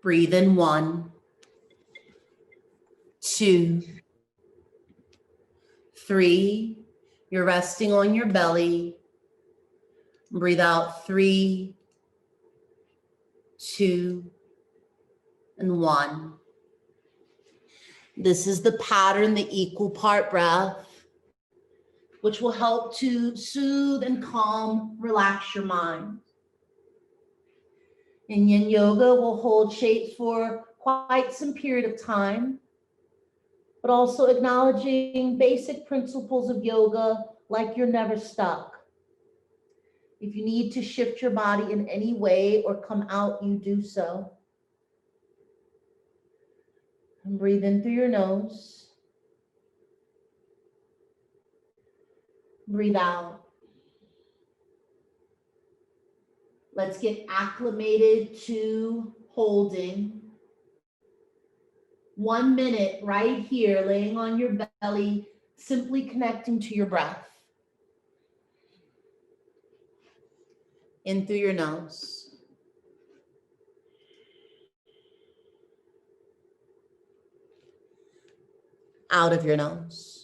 Breathe in 1, 2, 3. You're resting on your belly. Breathe out 3, 2, and 1. This is the pattern, the equal part breath, which will help to soothe and calm, relax your mind. In Yin Yoga, we'll hold shapes for quite some period of time, but also acknowledging basic principles of yoga, like you're never stuck. If you need to shift your body in any way or come out, you do so. And breathe in through your nose. Breathe out. Let's get acclimated to holding. 1 minute right here, laying on your belly, simply connecting to your breath. In through your nose. Out of your nose.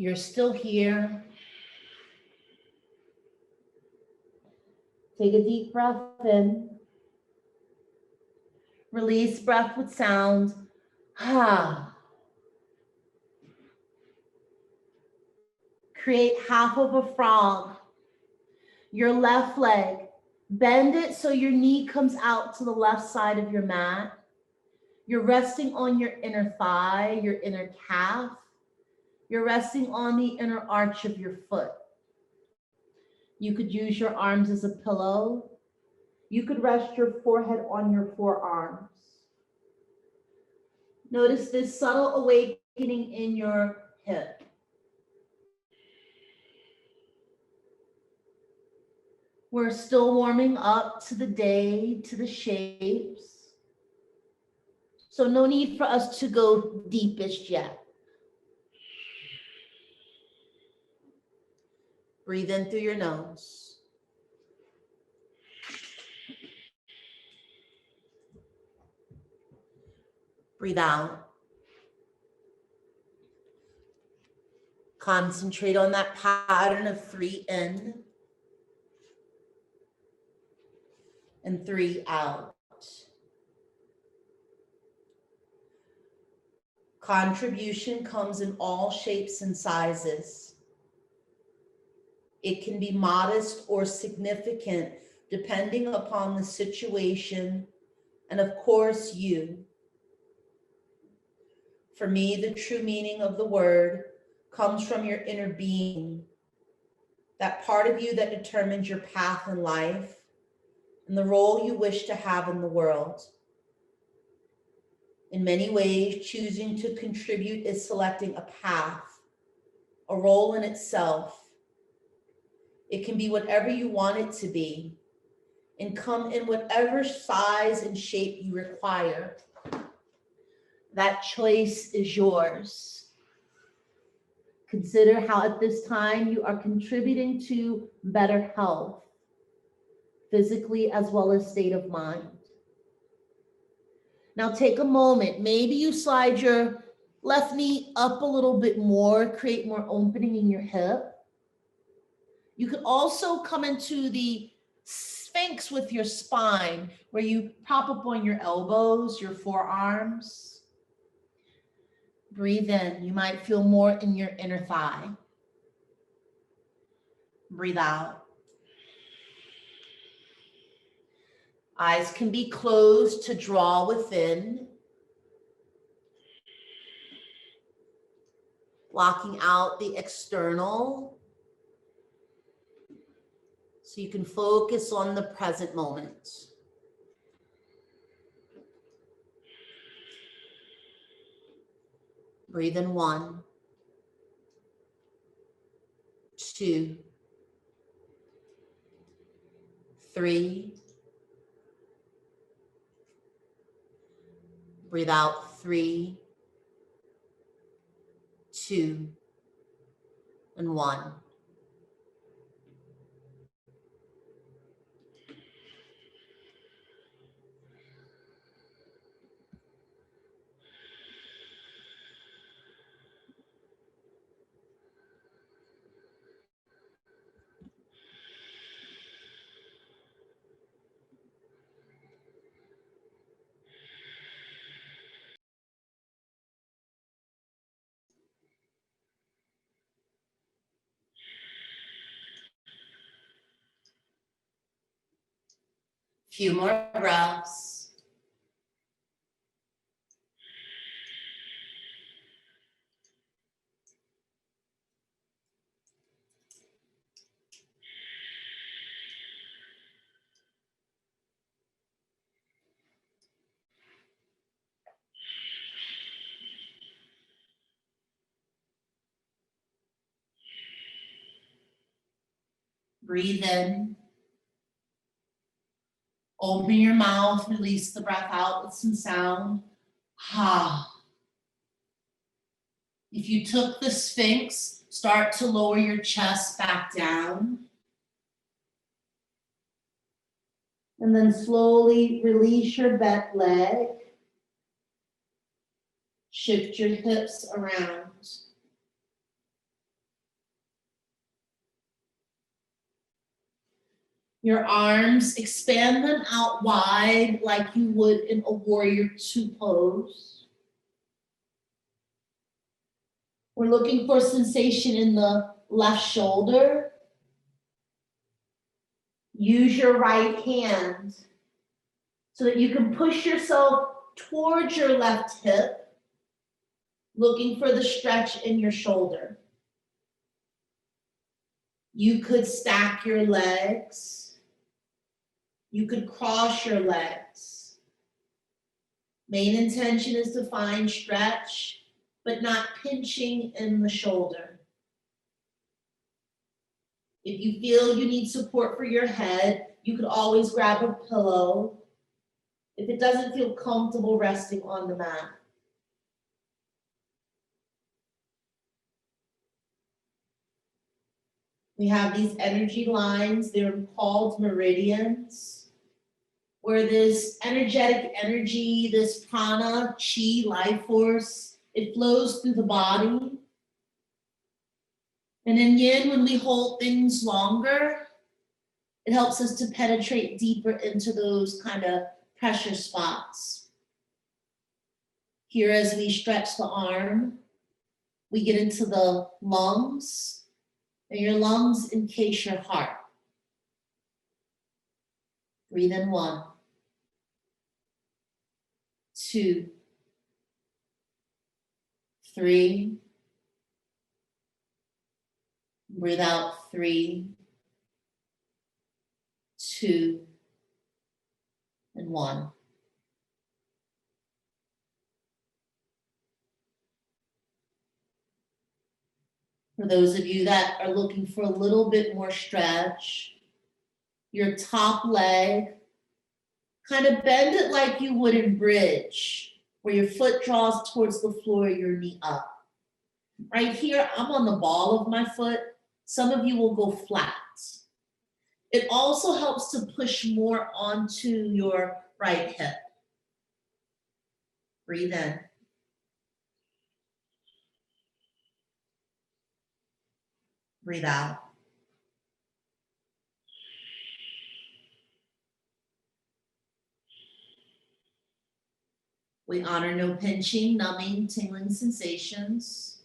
You're still here. Take a deep breath in. Release breath with sound. Ha. Create half of a frog. Your left leg, bend it so your knee comes out to the left side of your mat. You're resting on your inner thigh, your inner calf. You're resting on the inner arch of your foot. You could use your arms as a pillow. You could rest your forehead on your forearms. Notice this subtle awakening in your hip. We're still warming up to the day, to the shapes. So no need for us to go deepest yet. Breathe in through your nose. Breathe out. Concentrate on that pattern of 3 in and 3 out. Contribution comes in all shapes and sizes. It can be modest or significant depending upon the situation and, of course, you. For me, the true meaning of the word comes from your inner being, that part of you that determines your path in life and the role you wish to have in the world. In many ways, choosing to contribute is selecting a path, a role in itself. It can be whatever you want it to be and come in whatever size and shape you require. That choice is yours. Consider how at this time you are contributing to better health, physically as well as state of mind. Now take a moment. Maybe you slide your left knee up a little bit more, create more opening in your hip. You could also come into the Sphinx with your spine, where you prop up on your elbows, your forearms. Breathe in. You might feel more in your inner thigh. Breathe out. Eyes can be closed to draw within, blocking out the external so you can focus on the present moment. Breathe in 1, 2, 3. Breathe out 3, 2, and 1. Few more breaths. Breathe in. Open your mouth, release the breath out with some sound. Ha. If you took the Sphinx, start to lower your chest back down. And then slowly release your bent leg. Shift your hips around. Your arms, expand them out wide like you would in a warrior two pose. We're looking for sensation in the left shoulder. Use your right hand so that you can push yourself towards your left hip, looking for the stretch in your shoulder. You could stack your legs. You could cross your legs. Main intention is to find stretch, but not pinching in the shoulder. If you feel you need support for your head, you could always grab a pillow. If it doesn't feel comfortable resting on the mat. We have these energy lines, they're called meridians, where this energetic energy, this prana, chi, life force, it flows through the body. And in yin, when we hold things longer, it helps us to penetrate deeper into those kind of pressure spots. Here, as we stretch the arm, we get into the lungs, and your lungs encase your heart. Breathe in 1, 2, 3. Breathe out 3, 2, and 1. For those of you that are looking for a little bit more stretch, your top leg, kind of bend it like you would in bridge, where your foot draws towards the floor, your knee up. Right here, I'm on the ball of my foot. Some of you will go flat. It also helps to push more onto your right hip. Breathe in. Breathe out. We honor no pinching, numbing, tingling sensations.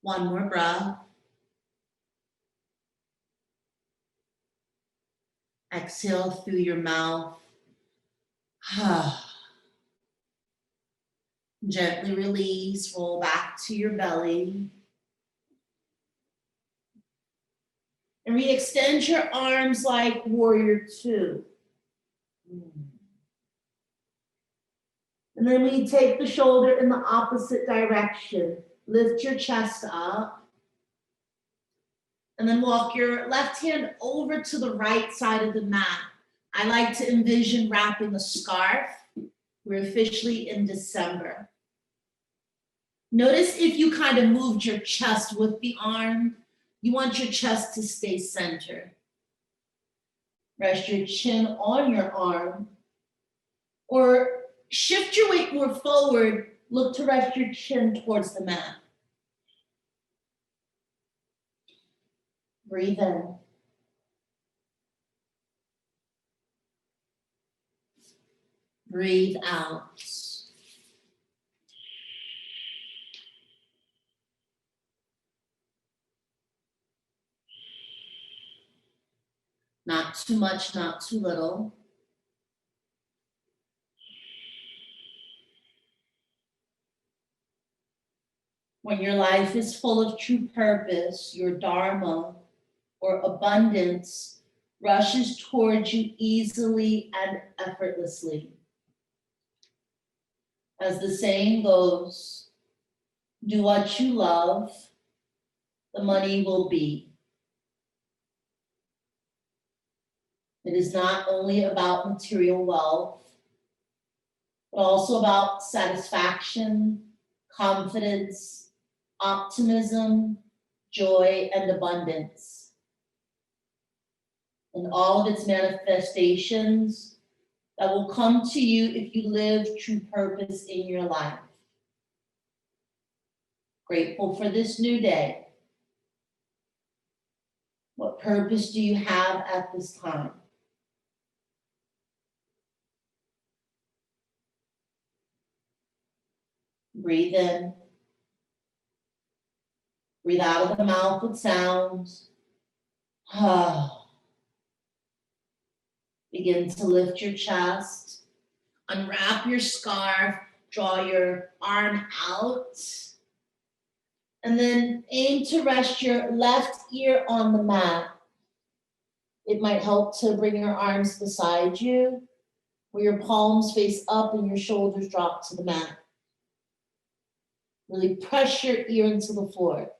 One more breath. Exhale through your mouth. Gently release, roll back to your belly. And re-extend your arms like warrior two. And then we take the shoulder in the opposite direction. Lift your chest up. And then walk your left hand over to the right side of the mat. I like to envision wrapping a scarf. We're officially in December. Notice if you kind of moved your chest with the arm, you want your chest to stay centered. Rest your chin on your arm, or shift your weight more forward. Look to rest your chin towards the mat. Breathe in. Breathe out. Not too much, not too little. When your life is full of true purpose, your dharma or abundance rushes towards you easily and effortlessly. As the saying goes, do what you love, the money will be. It is not only about material wealth, but also about satisfaction, confidence, optimism, joy, and abundance. And all of its manifestations that will come to you if you live true purpose in your life. Grateful for this new day. What purpose do you have at this time? Breathe in. Breathe out of the mouth with sounds. Begin to lift your chest. Unwrap your scarf. Draw your arm out. And then aim to rest your left ear on the mat. It might help to bring your arms beside you, where your palms face up and your shoulders drop to the mat. Really press your ear into the floor.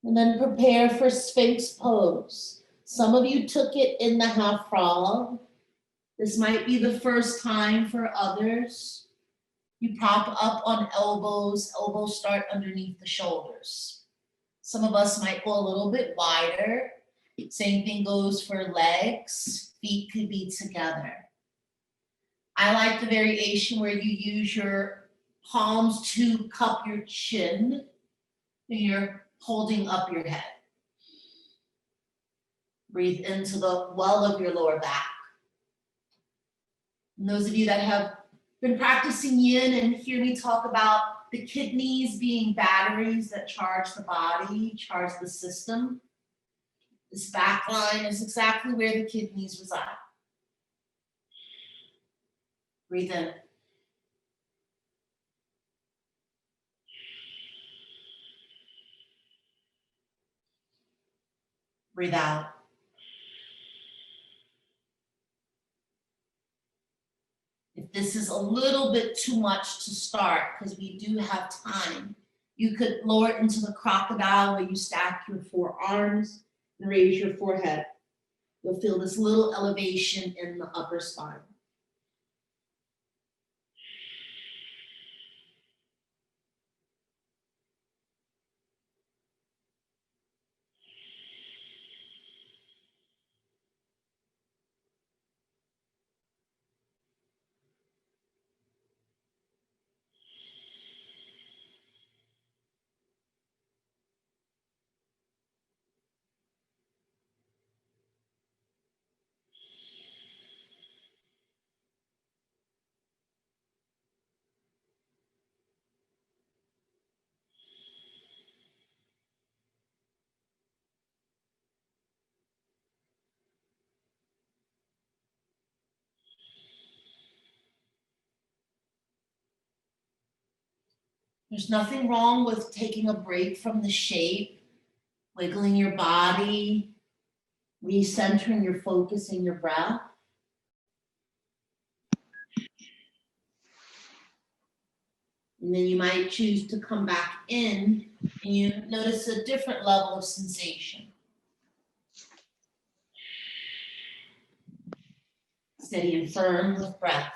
And then prepare for Sphinx pose. Some of you took it in the half frog. This might be the first time for others. You prop up on elbows. Elbows start underneath the shoulders. Some of us might go a little bit wider. Same thing goes for legs. Feet could be together. I like the variation where you use your palms to cup your chin and you're holding up your head. Breathe into the well of your lower back. And those of you that have been practicing yin and hear me talk about the kidneys being batteries that charge the body, charge the system, this back line is exactly where the kidneys reside. Breathe in. Breathe out. If this is a little bit too much to start, because we do have time, you could lower it into the crocodile where you stack your forearms and raise your forehead. You'll feel this little elevation in the upper spine. There's nothing wrong with taking a break from the shape, wiggling your body, recentering your focus in your breath. And then you might choose to come back in and you notice a different level of sensation. Steady and firm with breath.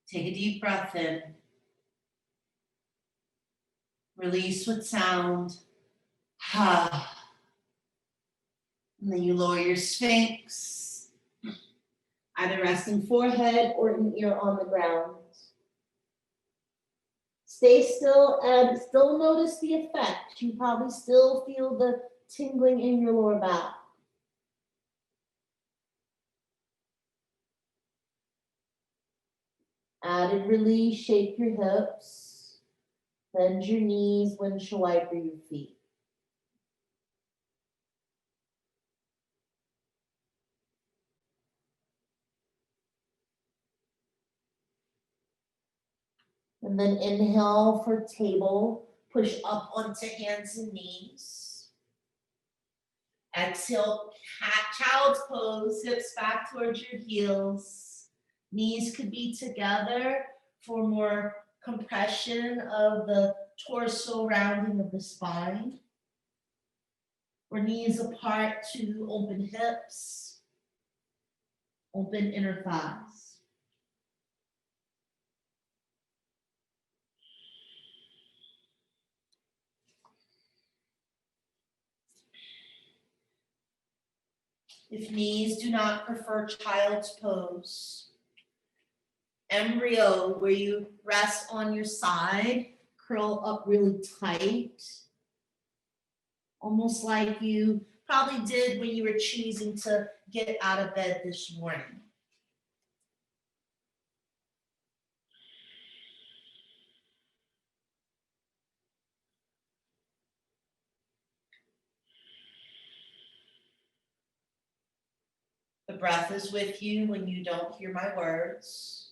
Take a deep breath in. Release with sound. And then you lower your Sphinx, either resting forehead or an ear on the ground. Stay still and still notice the effect. You probably still feel the tingling in your lower back. Added release, shake your hips, bend your knees, windshield wiper your feet. And then inhale for table, push up onto hands and knees. Exhale, child's pose, hips back towards your heels. Knees could be together for more compression of the torso, rounding of the spine. Or knees apart to open hips, open inner thighs. If knees do not prefer child's pose, embryo, where you rest on your side, curl up really tight, almost like you probably did when you were choosing to get out of bed this morning. The breath is with you when you don't hear my words.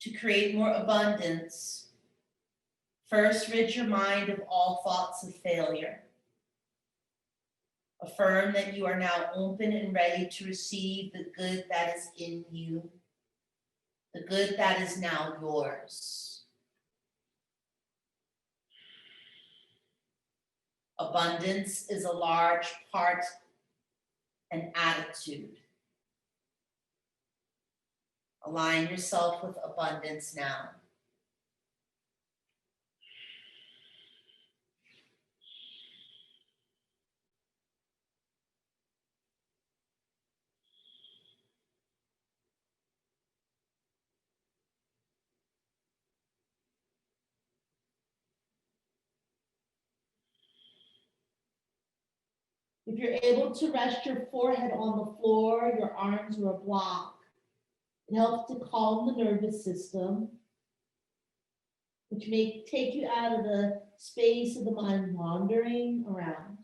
To create more abundance, first rid your mind of all thoughts of failure. Affirm that you are now open and ready to receive the good that is in you, the good that is now yours. Abundance is a large part and attitude. Align yourself with abundance now. If you're able to rest your forehead on the floor, your arms are a block. It helps to calm the nervous system, which may take you out of the space of the mind wandering around.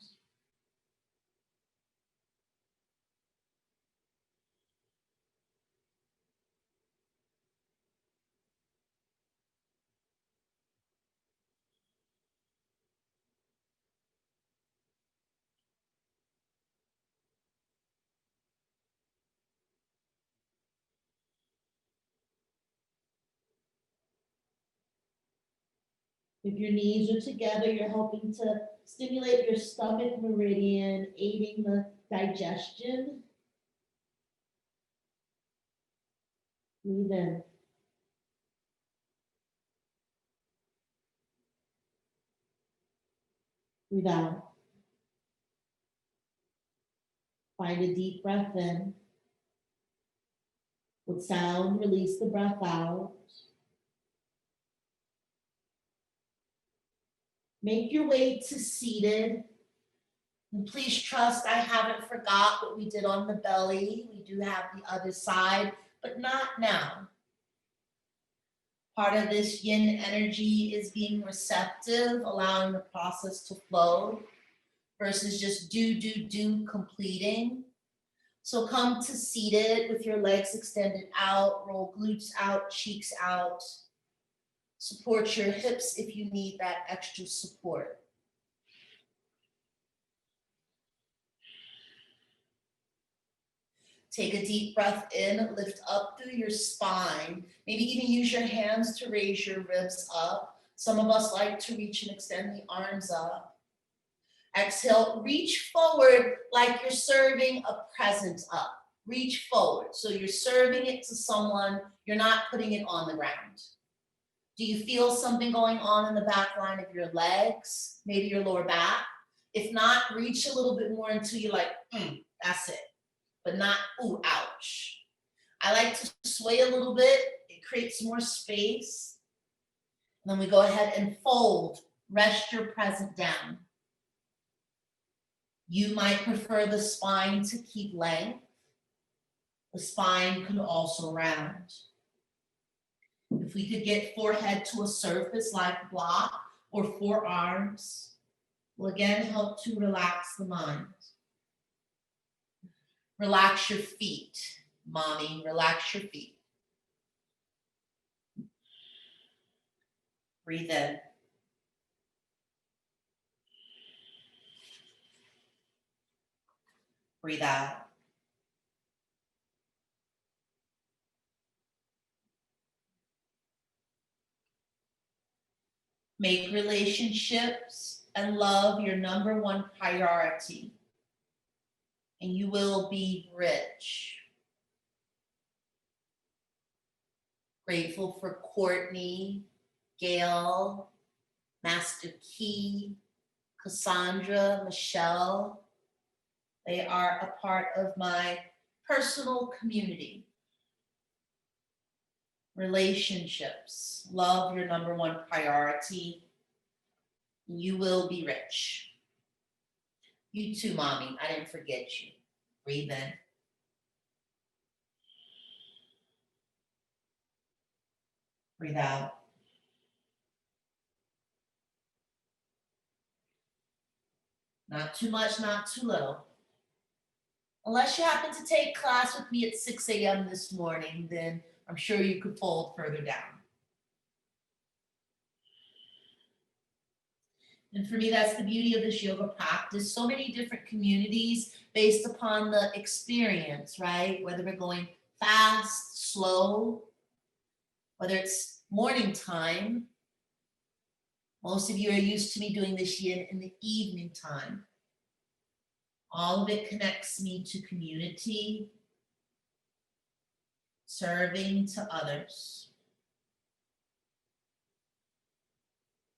If your knees are together, you're helping to stimulate your stomach meridian, aiding the digestion. Breathe in. Breathe out. Find a deep breath in. With sound, release the breath out. Make your way to seated. And please trust I haven't forgot what we did on the belly. We do have the other side, but not now. Part of this yin energy is being receptive, allowing the process to flow versus just do, completing. So come to seated with your legs extended out, roll glutes out, cheeks out. Support your hips if you need that extra support. Take a deep breath in, lift up through your spine. Maybe even use your hands to raise your ribs up. Some of us like to reach and extend the arms up. Exhale, reach forward like you're serving a present up. Reach forward. So you're serving it to someone, you're not putting it on the ground. Do you feel something going on in the back line of your legs? Maybe your lower back? If not, reach a little bit more until you're like, that's it. But not, ooh, ouch. I like to sway a little bit. It creates more space. And then we go ahead and fold. Rest your present down. You might prefer the spine to keep length. The spine could also round. If we could get forehead to a surface like block or forearms, will again help to relax the mind. Relax your feet, mommy, relax your feet. Breathe in. Breathe out. Make relationships and love your number one priority, and you will be rich. Grateful for Courtney, Gail, Master Key, Cassandra, Michelle. They are a part of my personal community. Relationships, love your number one priority. You will be rich. You too, mommy. I didn't forget you. Breathe in. Breathe out. Not too much, not too little. Unless you happen to take class with me at 6 a.m. this morning, then I'm sure you could fold further down. And for me, that's the beauty of this yoga practice. So many different communities based upon the experience, right? Whether we're going fast, slow, whether it's morning time. Most of you are used to me doing this yin in the evening time. All of it connects me to community, serving to others.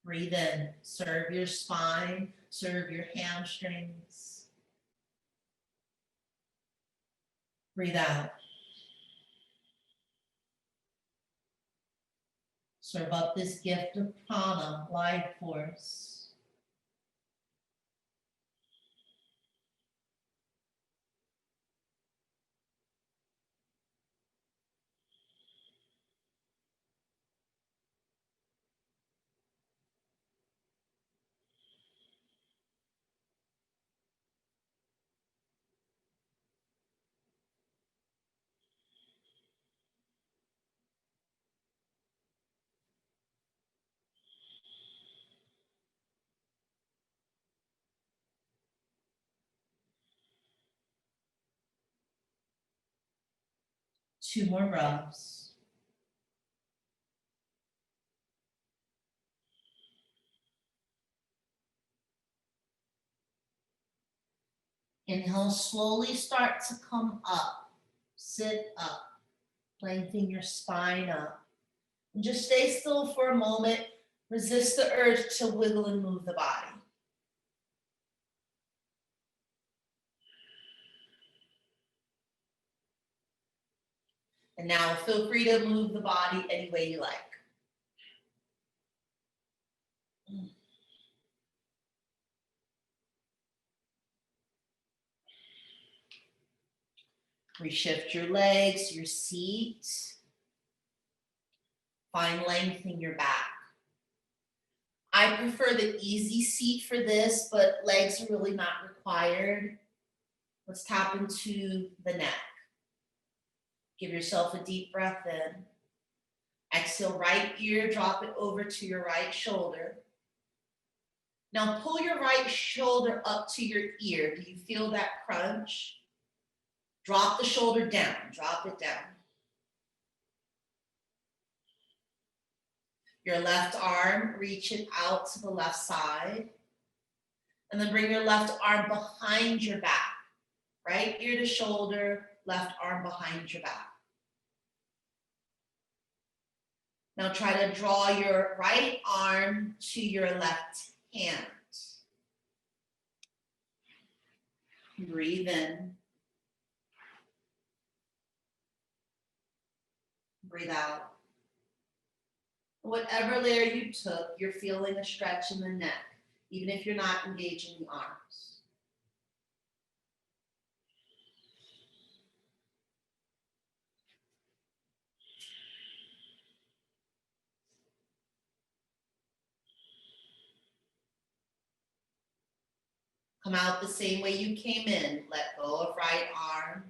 Breathe in, serve your spine, serve your hamstrings. Breathe out. Serve up this gift of prana, life force. Two more breaths. Inhale, slowly start to come up. Sit up. Lengthen your spine up. And just stay still for a moment. Resist the urge to wiggle and move the body. And now feel free to move the body any way you like. Reshift your legs, your seat. Find length in your back. I prefer the easy seat for this, but legs are really not required. Let's tap into the neck. Give yourself a deep breath in. Exhale, right ear, drop it over to your right shoulder. Now pull your right shoulder up to your ear. Do you feel that crunch? Drop the shoulder down, drop it down. Your left arm, reach it out to the left side. And then bring your left arm behind your back. Right ear to shoulder, left arm behind your back. Now try to draw your right arm to your left hand. Breathe in. Breathe out. Whatever layer you took, you're feeling a stretch in the neck, even if you're not engaging the arms. Come out the same way you came in. Let go of right arm.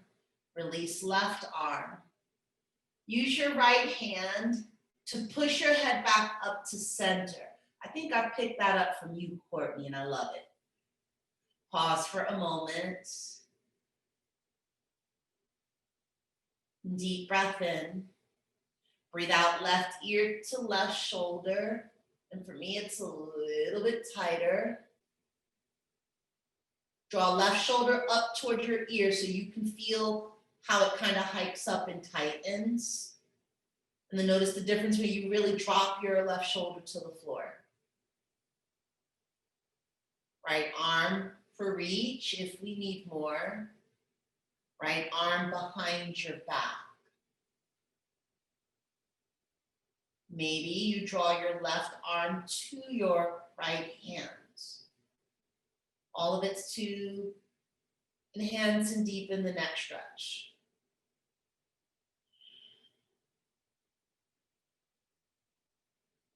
Release left arm. Use your right hand to push your head back up to center. I think I picked that up from you, Courtney, and I love it. Pause for a moment. Deep breath in. Breathe out left ear to left shoulder. And for me, it's a little bit tighter. Draw left shoulder up toward your ear so you can feel how it kind of hikes up and tightens. And then notice the difference when you really drop your left shoulder to the floor. Right arm for reach if we need more. Right arm behind your back. Maybe you draw your left arm to your right hand. All of it's to enhance and deepen the neck stretch.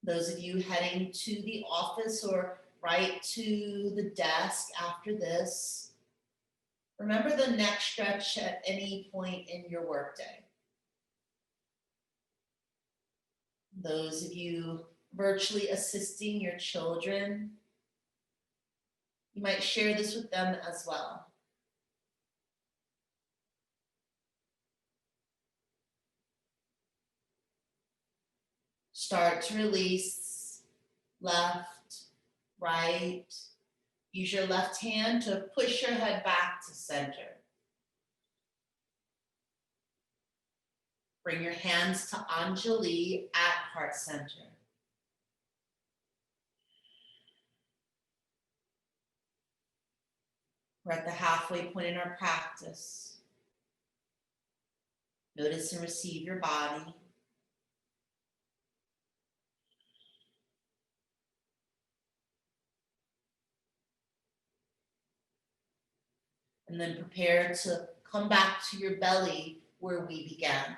Those of you heading to the office or right to the desk after this, remember the neck stretch at any point in your workday. Those of you virtually assisting your children, you might share this with them as well. Start to release left, right. Use your left hand to push your head back to center. Bring your hands to Anjali at heart center. We're at the halfway point in our practice. Notice and receive your body. And then prepare to come back to your belly where we began.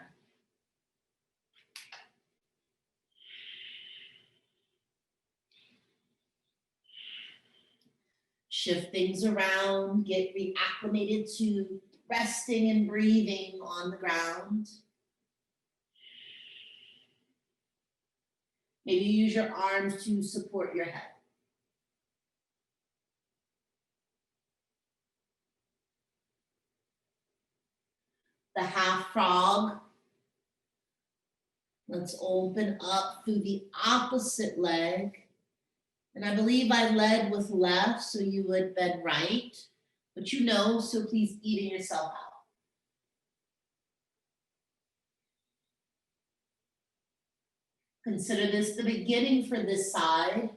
Shift things around, get reacclimated to resting and breathing on the ground. Maybe use your arms to support your head. The half frog. Let's open up through the opposite leg. And I believe I led with left, so you would bend right. But you know, so please even yourself out. Consider this the beginning for this side.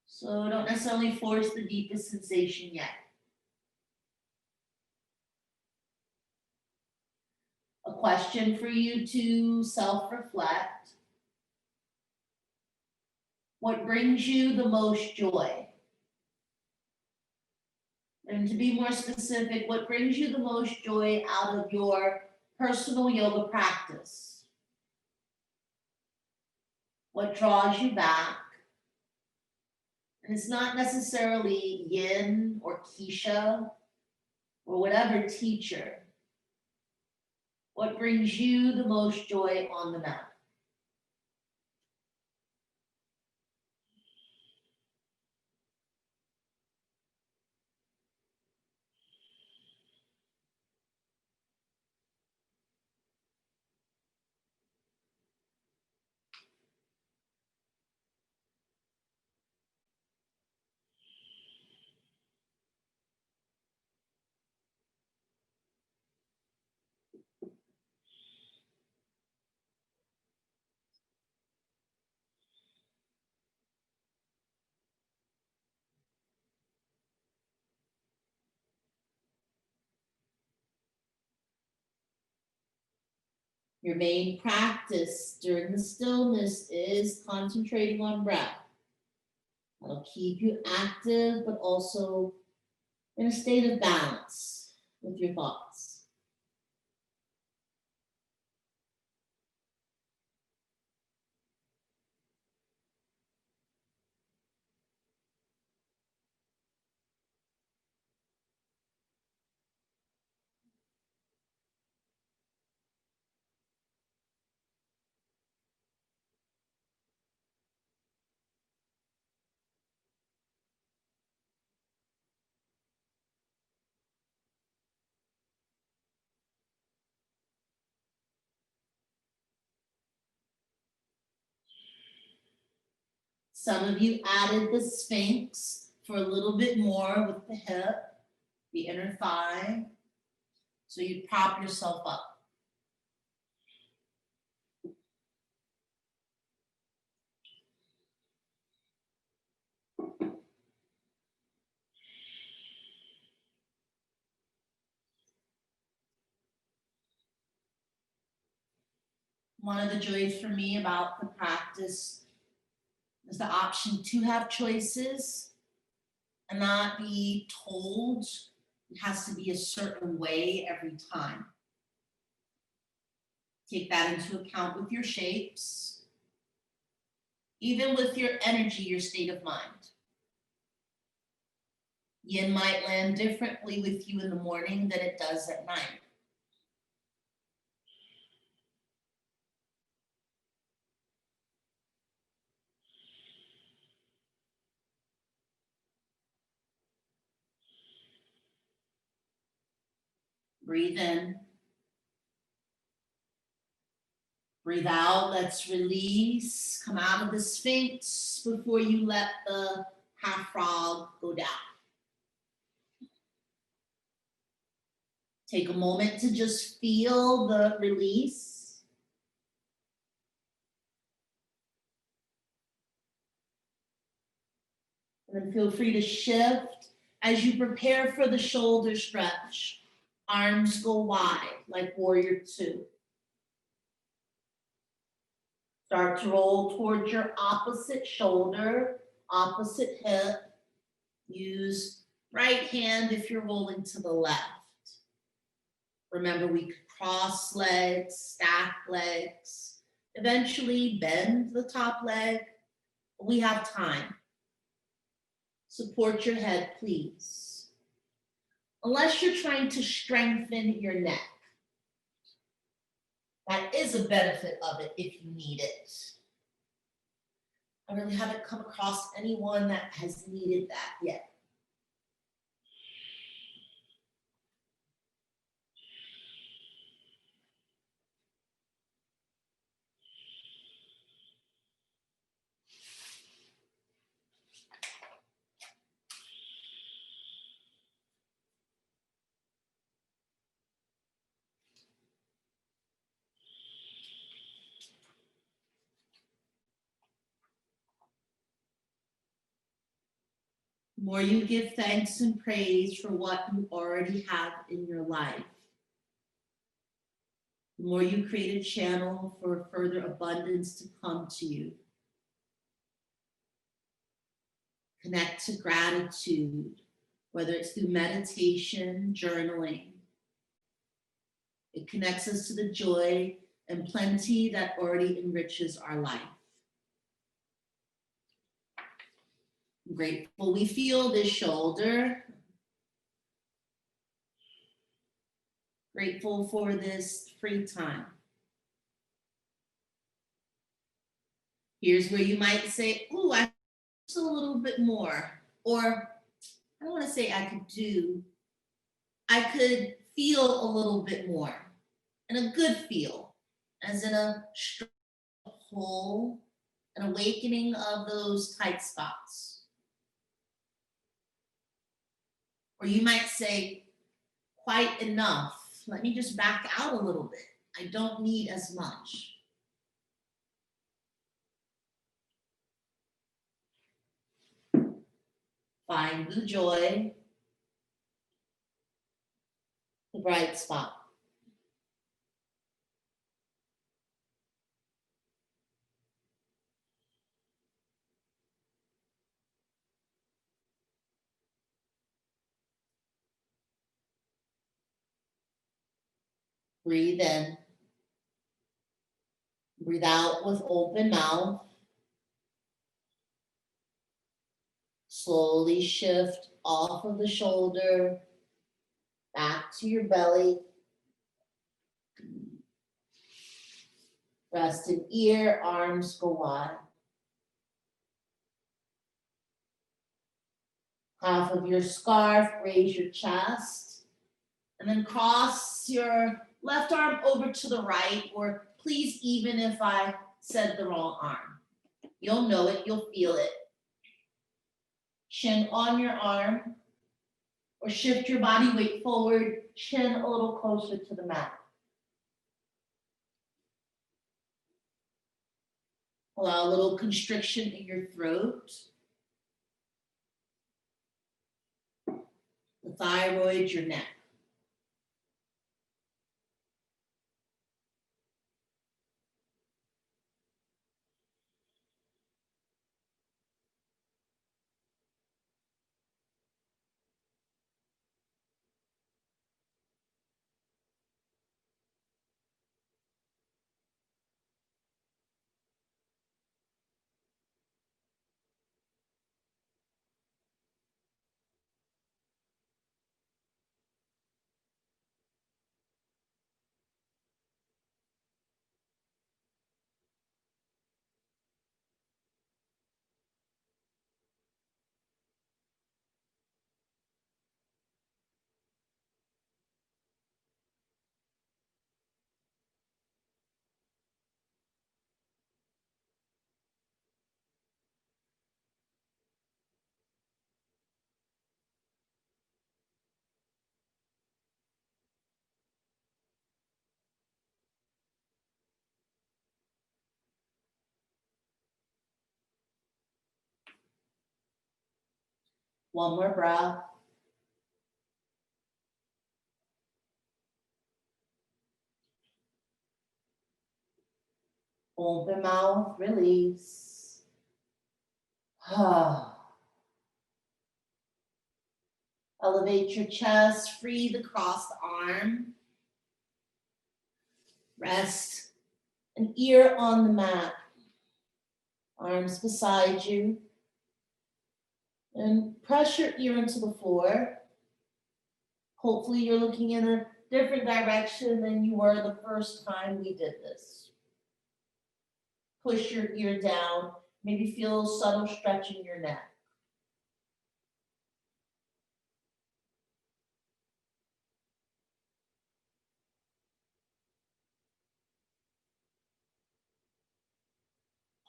So don't necessarily force the deepest sensation yet. A question for you to self-reflect. What brings you the most joy? And to be more specific, what brings you the most joy out of your personal yoga practice? What draws you back? And it's not necessarily Yin or Kiesha or whatever teacher. What brings you the most joy on the mat? Your main practice during the stillness is concentrating on breath. That'll keep you active, but also in a state of balance with your thoughts. Some of you added the Sphinx for a little bit more with the hip, the inner thigh. So you prop yourself up. One of the joys for me about the practice is the option to have choices and not be told it has to be a certain way every time. Take that into account with your shapes, even with your energy, your state of mind. Yin might land differently with you in the morning than it does at night. Breathe in. Breathe out. Let's release. Come out of the Sphinx before you let the half frog go down. Take a moment to just feel the release. And then feel free to shift as you prepare for the shoulder stretch. Arms go wide like warrior two. Start to roll towards your opposite shoulder, opposite hip. Use right hand if you're rolling to the left. Remember, we could cross legs, stack legs, eventually bend the top leg. We have time. Support your head, please. Unless you're trying to strengthen your neck. That is a benefit of it if you need it. I really haven't come across anyone that has needed that yet. the more you give thanks and praise for what you already have in your life, the more you create a channel for further abundance to come to you. Connect to gratitude, whether it's through meditation, journaling. It connects us to the joy and plenty that already enriches our life. I'm grateful we feel this shoulder. Grateful for this free time. Here's where you might say, ooh, I just a little bit more. Or I don't want to say I could feel a little bit more. And a good feel, as in a strong pull, an awakening of those tight spots. Or you might say, quite enough. Let me just back out a little bit. I don't need as much. Find the joy, the bright spot. Breathe in. Breathe out with open mouth. Slowly shift off of the shoulder, back to your belly. Rest in ear, arms go wide. Half of your scarf, raise your chest, and then cross your left arm over to the right, or please, even if I said the wrong arm. You'll know it, you'll feel it. Chin on your arm, or shift your body weight forward, chin a little closer to the mat. Allow a little constriction in your throat. The thyroid, your neck. One more breath. Open mouth, release. Elevate your chest, free the crossed arm. Rest an ear on the mat. Arms beside you. And press your ear into the floor. Hopefully you're looking in a different direction than you were the first time we did this. Push your ear down. Maybe feel a subtle stretch in your neck.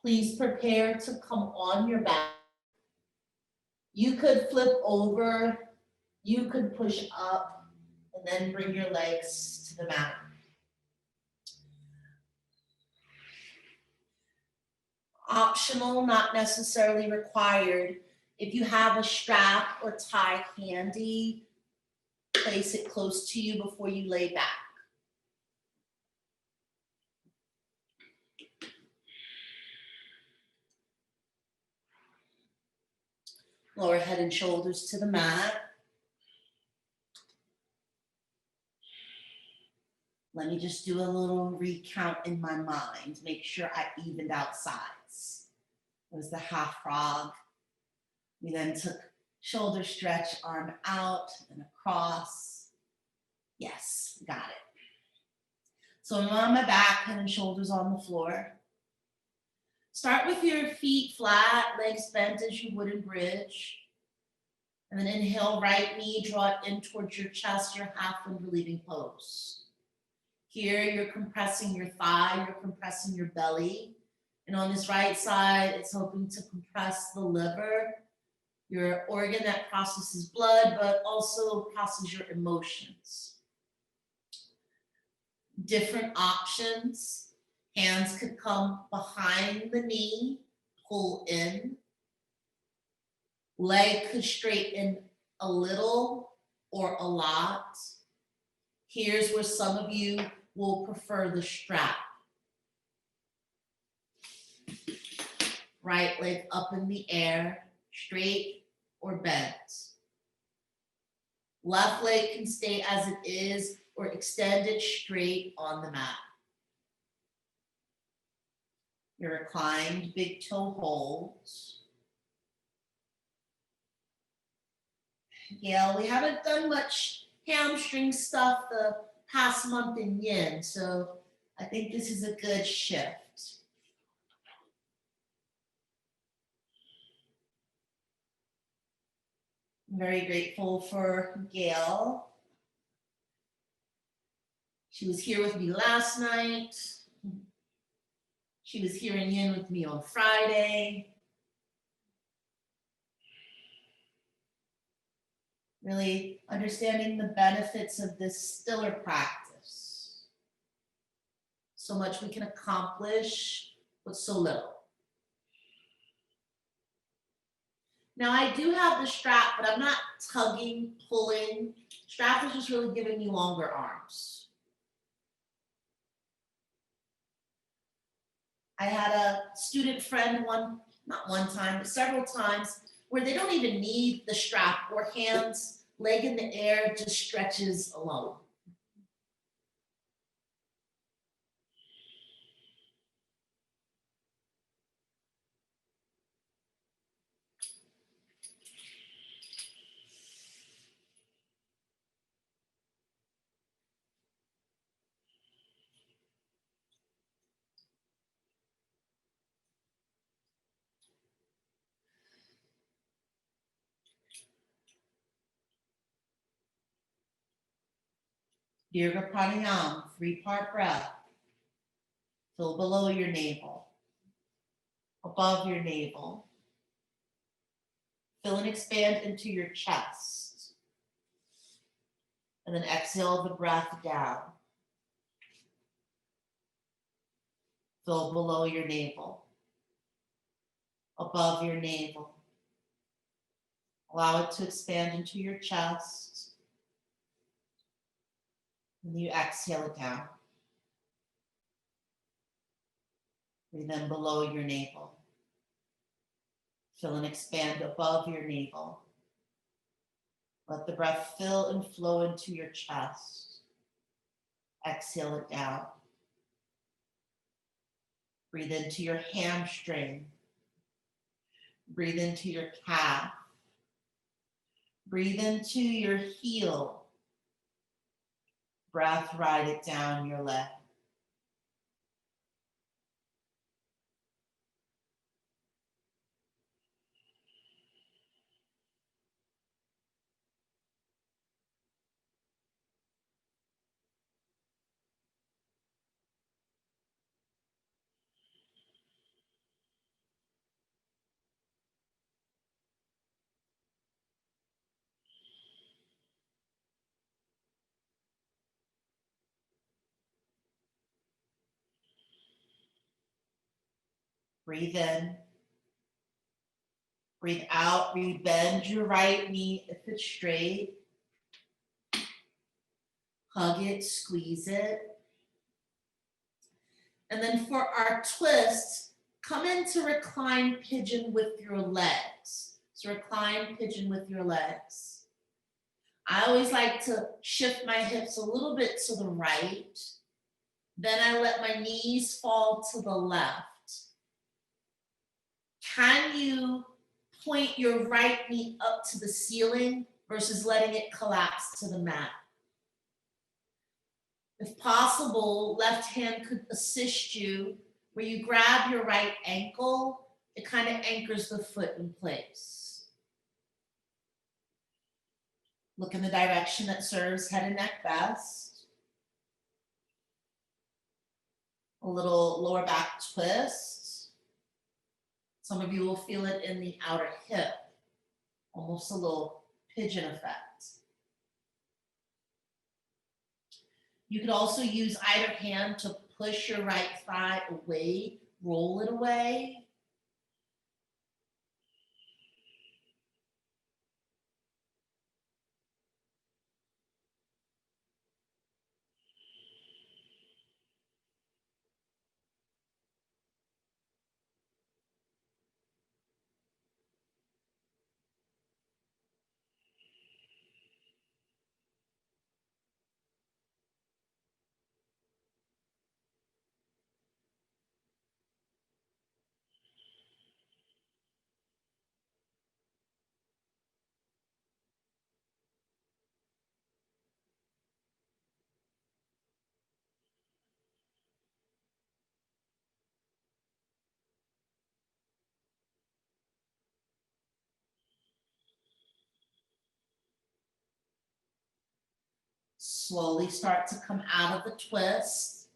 Please prepare to come on your back. You could flip over, you could push up, and then bring your legs to the mat. Optional, not necessarily required. If you have a strap or tie handy, place it close to you before you lay back. Lower head and shoulders to the mat. Let me just do a little recount in my mind. Make sure I evened out sides. It was the half frog. We then took shoulder stretch, arm out and across. Yes, got it. So I'm on my back, head and shoulders on the floor. Start with your feet flat, legs bent as you would in bridge. And then inhale, right knee, draw it in towards your chest, your half wind relieving pose. Here, you're compressing your thigh, you're compressing your belly. And on this right side, it's hoping to compress the liver, your organ that processes blood, but also processes your emotions. Different options. Hands could come behind the knee, pull in. Leg could straighten a little or a lot. Here's where some of you will prefer the strap. Right leg up in the air, straight or bent. Left leg can stay as it is or extend it straight on the mat. Your reclined big toe holds. Yeah, we haven't done much hamstring stuff the past month in Yin, so I think this is a good shift. I'm very grateful for Gail. She was here with me last night. She was here in Yin with me on Friday. Really understanding the benefits of this stiller practice. So much we can accomplish with so little. Now I do have the strap, but I'm not tugging, pulling. Strap is just really giving me longer arms. I had a student friend not one time, but several times, where they don't even need the strap or hands, leg in the air just stretches alone. Dirga Pranayama, 3-part breath. Fill below your navel, above your navel. Fill and expand into your chest. And then exhale the breath down. Fill below your navel, above your navel. Allow it to expand into your chest. And you exhale it down. Breathe in below your navel. Fill and expand above your navel. Let the breath fill and flow into your chest. Exhale it down. Breathe into your hamstring. Breathe into your calf. Breathe into your heel. Breath, ride it down your leg. Breathe in. Breathe out, rebend your right knee if it's straight. Hug it, squeeze it. And then for our twist, come into reclined pigeon with your legs. So reclined pigeon with your legs. I always like to shift my hips a little bit to the right. Then I let my knees fall to the left. Can you point your right knee up to the ceiling versus letting it collapse to the mat? If possible, left hand could assist you where you grab your right ankle, it kind of anchors the foot in place. Look in the direction that serves head and neck best. A little lower back twist. Some of you will feel it in the outer hip, almost a little pigeon effect. You could also use either hand to push your right thigh away, roll it away. Slowly start to come out of the twist.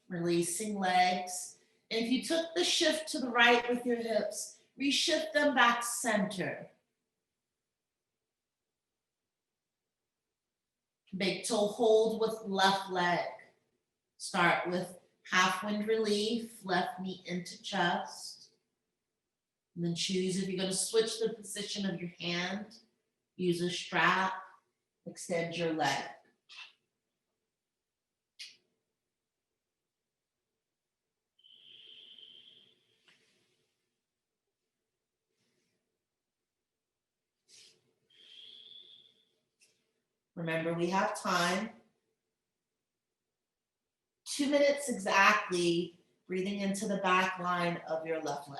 Releasing legs. And if you took the shift to the right with your hips, reshift them back center. Big toe hold with left leg. Start with half wind relief, left knee into chest. And then choose if you're going to switch the position of your hand. Use a strap, extend your leg. Remember, we have time. 2 minutes exactly, breathing into the back line of your left leg.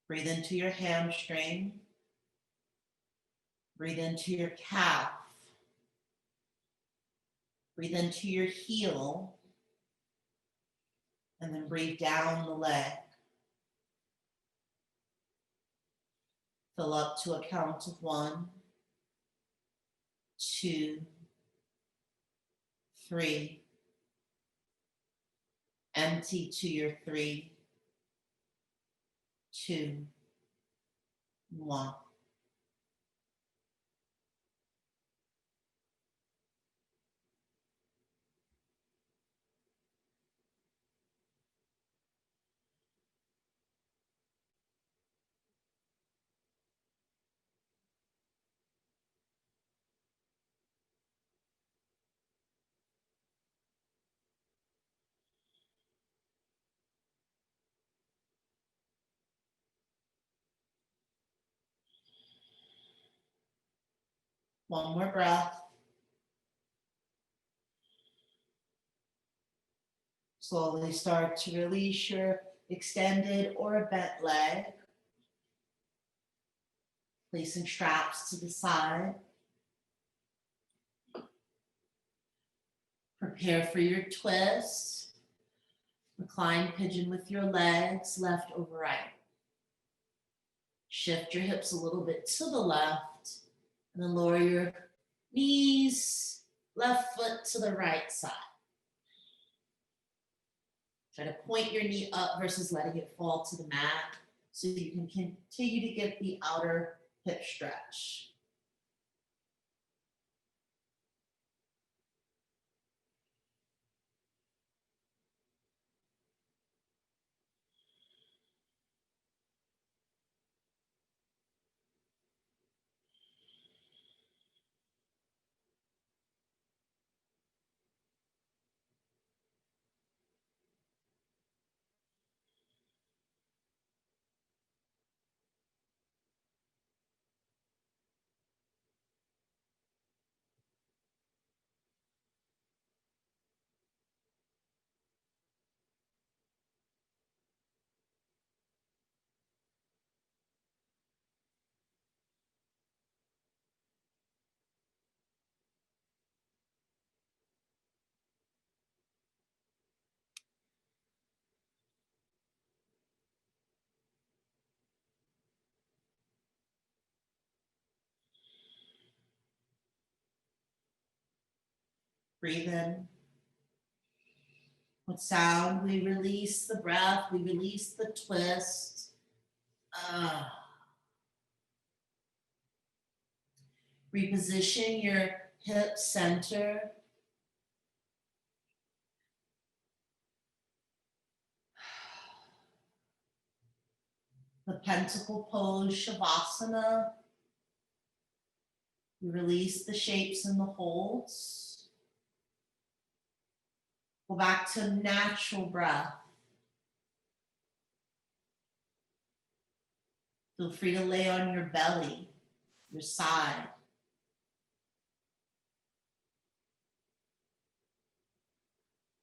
Breathe into your hamstring. Breathe into your calf. Breathe into your heel. And then breathe down the leg. Fill up to a count of 1, 2, 3. Empty to your 3, 2, 1. One more breath. Slowly start to release your extended or bent leg. Placing straps to the side. Prepare for your twist. Reclined pigeon with your legs left over right. Shift your hips a little bit to the left, and then lower your knees, left foot to the right side. Try to point your knee up versus letting it fall to the mat so you can continue to get the outer hip stretch. Breathe in. With sound, we release the breath, we release the twist. Reposition your hip center. The pentacle pose, Savasana. We release the shapes and the holds. Go back to natural breath. Feel free to lay on your belly, your side.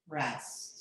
Rest.